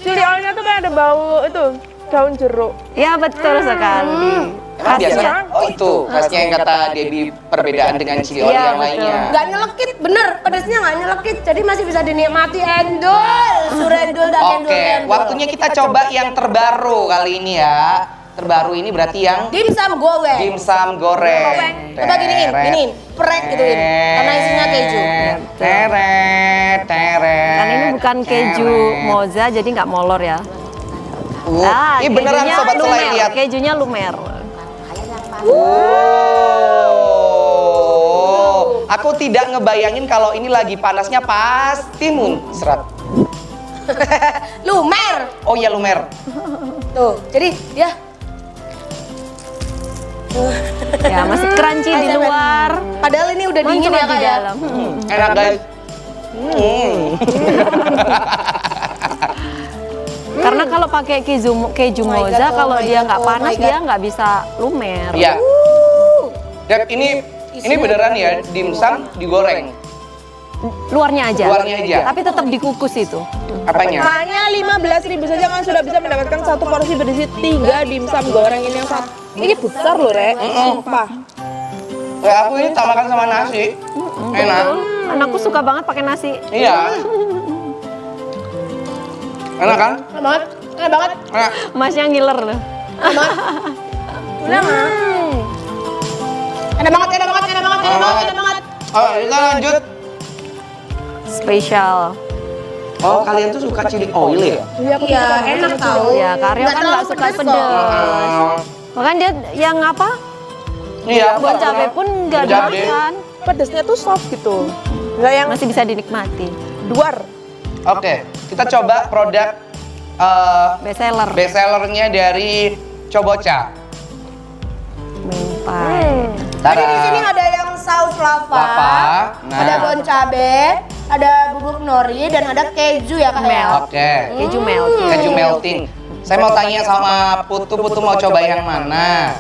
Chili oilnya tuh kayak ada bau itu daun jeruk. ya betul sekali. Emang Khasnya. biasanya? Oh itu, khasnya yang kata Debbie perbedaan dengan chili oil Iya, yang betul. lainnya. Nggak nyelekit, bener. Pedasnya nggak nyelekit, jadi masih bisa dinikmati endul, surendul dan endul. Oke, waktunya kita coba yang terbaru kali ini ya. Terbaru ini berarti yang Dimsum goreng. dimsum goreng. Coba giniin, prek gituin. Karena isinya keju. Teret. Kan ini bukan keju moza jadi nggak molor ya. Ini beneran kejunya sobat selai lumer, lihat. kejunya lumer. Aku tidak ngebayangin kalau ini lagi panasnya pasti muncrat. Lumer. Oh iya lumer. Tuh, jadi ya. Ya masih crunchy di luar. Padahal ini udah dingin ya Muncrat Kak di ya. dalam. Enak guys. Karena kalau pakai keju my moza God, kalau oh my dia God, nggak oh my panas God. dia nggak bisa lumer. Iya. Dep, ini beneran ya dimsum digoreng. luarnya aja. Luarnya aja. Tapi tetap dikukus itu. Apanya? Hanya 15.000 saja kan sudah bisa mendapatkan satu porsi berisi 3 dimsum goreng ini yang satu. Ini besar loh, Rek. Sumpah. Kayak aku ini tak makan sama nasi. Enak. Anakku suka banget pakai nasi. Iya. Enak kan? Enak banget, enak banget. Enak. Masnya ngiler loh. Enak banget. Enak banget, enak banget, enak banget, enak banget, enak banget. Oh, kita lanjut. Spesial. Oh, kalian tuh suka chili oil ya? Iya, enak tau. Ya, Karyo kan nggak suka pedes. Bahkan dia yang apa? Iya. Bon cabe pun nggak Bon cabe. dimakan. Pedesnya tuh soft gitu. Enggak yang Masih bisa dinikmati. duar. Oke, kita coba produk Best seller. best sellernya dari Coboca. Menpai. Tadi di sini ada yang saus lava, Lava, nah. ada bon cabe, ada bubuk nori dan ada keju ya kak ya. Oke. Keju melting. Keju melting. Saya mau tanya sama Putu mau coba yang mana?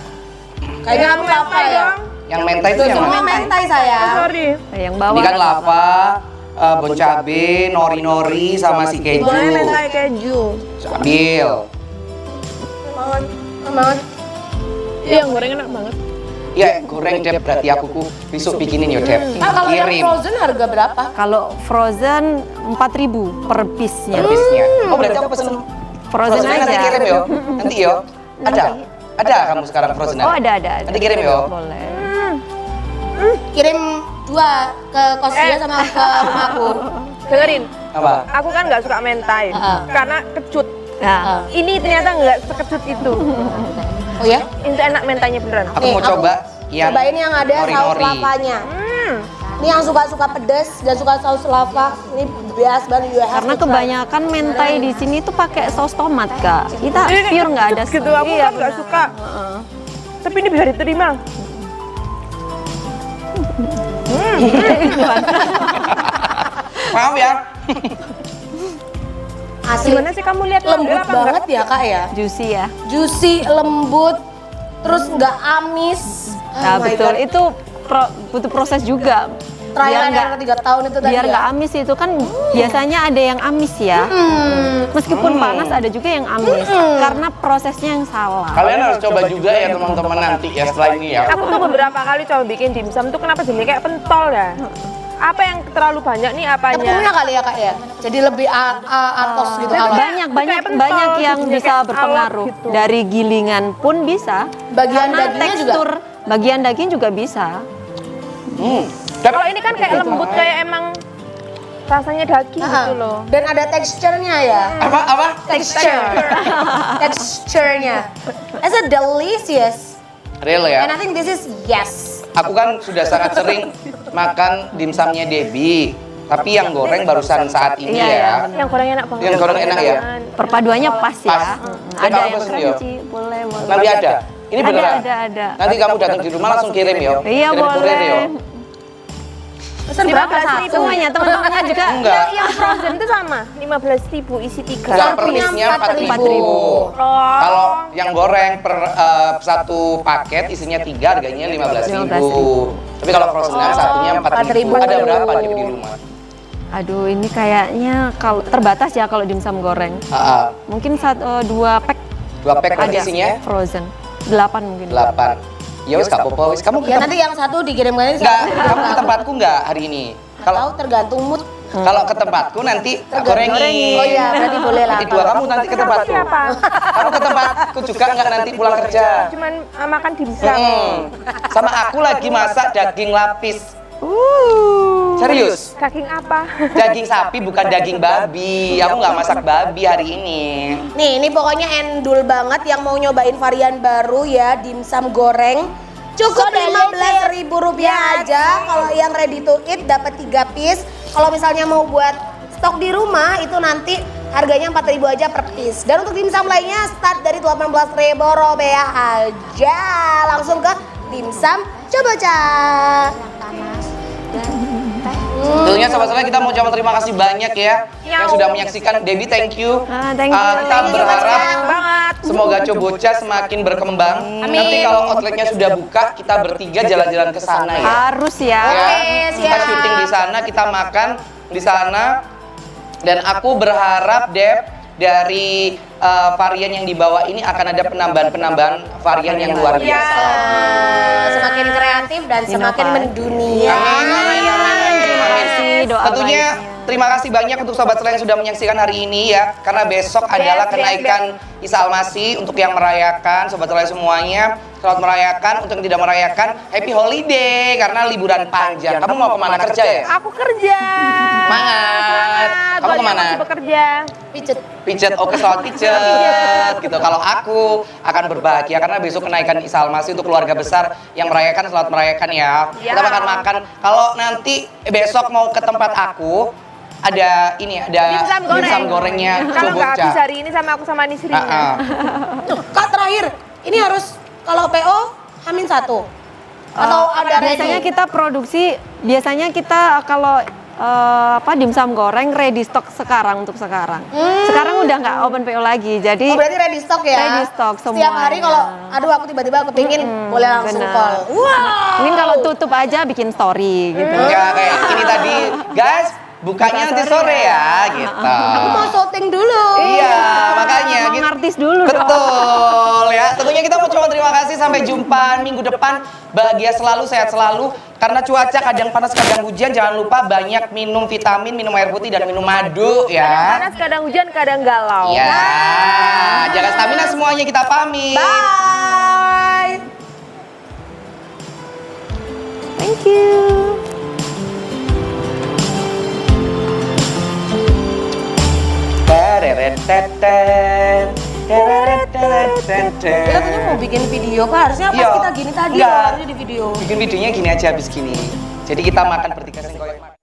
Kayaknya kamu lava ya. Yang mentai itu yang Semua mana? mentai saya. Sorry. Yang Ini bawah. kan lava, bon cabe, nori-nori sama si keju. Boleh mentai keju. Sambil. Banget, banget. Iya, yang goreng enak banget. Ya, goreng Dep, berarti aku besok bikinin yo Dep. Kalau yang Kirim frozen harga berapa? Kalau frozen 4.000 per piece-nya. habisnya. Oh, berarti aku pesen Frozen nanti aja. kirim yo. Nanti yo. Ada kamu sekarang frozen? Oh, ada. Nanti kirim yo. Boleh. Kirim 2 ke Kosia sama ke rumahku. Dengerin, Apa? aku kan nggak suka mentai karena kecut. Nah, Ini ternyata nggak sekecut itu. Oh ya? Itu enak mentainya beneran. Aku mau coba yang Cobain yang ada saus nori-nori. lavanya. Ini yang suka-suka pedas dan suka saus lava. Ini bias banget juga. karena kebanyakan mentai di sini tuh pakai saus tomat, Kak. Kita pure nggak ada Gitu, aku kan nggak suka. Tapi ini bisa diterima. Maaf ya. Asli Gimana sih kamu lihat lembut apa enggak? banget ya kak ya. Juicy ya. Juicy, lembut, terus nggak amis. Nah, Oh my betul. God. Itu butuh proses juga. Trial and error 3 tahun itu tadi biar ya. nggak amis itu kan biasanya ada yang amis ya. Meskipun panas ada juga yang amis karena prosesnya yang salah. Kalian harus coba juga ya teman-teman nanti ya setelah ini ya. Aku tuh beberapa kali coba bikin dimsum tuh kenapa jadi kayak pentol ya? Apa yang terlalu banyak nih apanya? Tepungnya kali ya kak ya. Jadi lebih atos gitu kalau Banyak Kayak pentol, banyak yang jadi bisa kayak berpengaruh. alot gitu. Dari gilingan pun bisa. bagian Karena dagingnya juga. tekstur bagian daging juga bisa. Dep, Kalau ini kan kayak lembut kayak emang rasanya daging gitu loh. Dan ada teksturnya ya. apa? Texture-nya. It's a delicious. Real ya. And I think this is yes. Aku kan sudah sangat sering makan dimsumnya Debbie. Tapi yang goreng barusan saat ini Iya, ya. iya, Yang goreng enak banget. Yang goreng enak ya. Perpaduannya pas ya. Pas. Ada Kamu yang pesen, yo. crunchy, boleh. Nanti ada. Ini beneran. Ada. Nanti kamu datang di rumah langsung kirim yo. Iya, Kirim kurir yo. boleh. Pesan berapa satu? Semuanya teman-temannya juga. Enggak. Yang frozen itu sama, 15.000 isi 3. Enggak, per piece-nya 4.000. Kalau yang goreng per satu paket isinya 3 harganya 15.000. Tapi kalau frozen satunya 4.000. 4.000. Ada berapa di rumah? Aduh, ini kayaknya kalau terbatas ya kalau dimsum goreng. Mungkin 2 pack 2 pack ada isinya frozen. 8 mungkin. 8. Ya wis gak apa-apa wis. Kamu Ya nanti yang satu dikirimkan ini. enggak, kamu ke tempatku enggak hari ini? Kalau tergantung mood. Kalau ke tempatku nanti tak gorengin. Oh iya, berarti boleh lah. Nanti dua kamu nanti ke tempatku. Siapa? Kamu ke tempatku juga enggak nanti pulang kerja. Cuman makan dimsum. Sama aku lagi masak daging lapis. Serius? Daging apa? Daging sapi bukan daging babi. Aku nggak masak babi hari ini. Nih, ini pokoknya endul banget yang mau nyobain varian baru ya, dimsum goreng. Cukup Rp15.000 aja. Kalau yang ready to eat dapat 3 piece. Kalau misalnya mau buat stok di rumah itu nanti harganya 4.000 aja per piece. Dan untuk dimsum lainnya start dari Rp18.000 aja. Langsung ke dimsum Coboca. Tentunya Sobat Seleng kita mau ucapkan terima kasih banyak ya yang sudah menyaksikan. Debbie, thank you. Thank you. Kita Thank you, berharap banget. semoga Coboca semakin berkembang. Amin. Nanti kalau outletnya sudah buka, kita bertiga jalan-jalan ke sana ya. Harus ya. Ya, Oke, kita siap. syuting di sana, kita makan di sana. Dan aku berharap Deb, dari varian yang dibawa ini akan ada penambahan varian yang luar Iya. biasa. Semakin kreatif dan semakin Inovasi. mendunia. Amin. Terima kasih doa Tentunya baiknya. terima kasih banyak untuk Sobat Seleng yang sudah menyaksikan hari ini ya. Karena besok adalah kenaikan Isa Al-Masih untuk yang merayakan, Sobat Seleng semuanya. Selamat merayakan, untuk yang tidak merayakan, happy holiday karena liburan panjang. Kamu mau kemana kerja ya? Aku kerja. Semangat. Kamu Gua kemana? masih bekerja. Pijet. Pijet, oke selamat pijet gitu. Kalau aku akan berbahagia karena besok kenaikan Isa Al-Masih untuk keluarga besar yang merayakan, selamat merayakan ya. Ya. Kita makan-makan. Kalau nanti besok mau ke tempat aku, ada ini, ada dimsum gorengnya Kalau nggak Coboca. habis hari ini sama aku sama Nisri. Tuh, Kak terakhir, ini harus kalau PO H-1 atau ada Biasanya ready? kita produksi, biasanya kita kalau dimsum goreng ready stock sekarang untuk sekarang. Sekarang udah nggak open PO lagi, jadi Oh berarti ready stock ya? Ready stock Setiap hari semuanya. kalau, aduh aku tiba-tiba kepingin, boleh langsung benar. call. Wow. mungkin kalau tutup aja bikin story gitu. Enggak kayak ini tadi, guys. Bukanya nanti sore ya, gitu. Aku mau syuting dulu. Iya, makanya Mau gitu. ngartis dulu dong. Betul ya. Tentunya kita mau coba terima kasih, sampai jumpa minggu depan. Bahagia selalu, sehat selalu. Karena cuaca kadang panas, kadang hujan. Jangan lupa banyak minum vitamin, minum air putih dan minum madu ya. Panas kadang hujan, kadang galau. Ya. Jaga stamina semuanya, kita pamit. Bye. Thank you. Kita tadi mau bikin video Kak, harusnya pas Iya. kita gini tadi Iya. harusnya di video. Bikin videonya gini aja habis gini. Jadi kita makan bertiga sengkoyok.